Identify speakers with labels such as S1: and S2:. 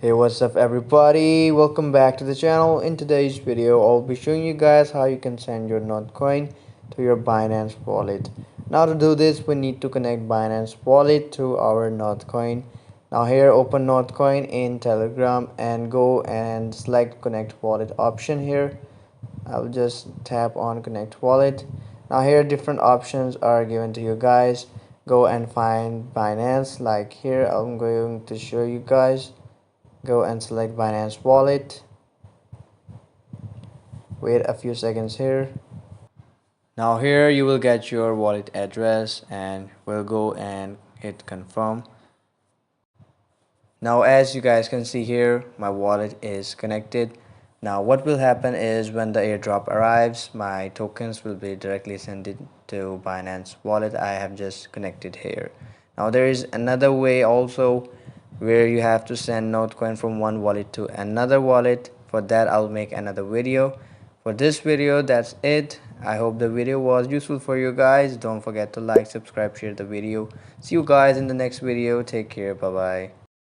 S1: Hey, what's up everybody, welcome back to the channel. In today's video I'll be showing you guys how you can send your Notcoin to your Binance wallet. Now to do this we need to connect Binance wallet to our Notcoin. Now here, open Notcoin in Telegram and go and select connect wallet option. Here I'll just tap on connect wallet. Now here different options are given to you guys. Go and find Binance. Like here I'm going to show you guys. Go and select Binance wallet. Wait a few seconds here. Now here you will get your wallet address and we'll go and hit confirm. Now as you guys can see here, my wallet is connected. Now what will happen is when the airdrop arrives, my tokens will be directly sent to Binance wallet I have just connected here. Now there is another way also where you have to send Notcoin from one wallet to another wallet. For that I'll make another video. For this video that's it. I hope the video was useful for you guys. Don't forget to like, subscribe, share the video. See you guys in the next video. Take care. Bye bye.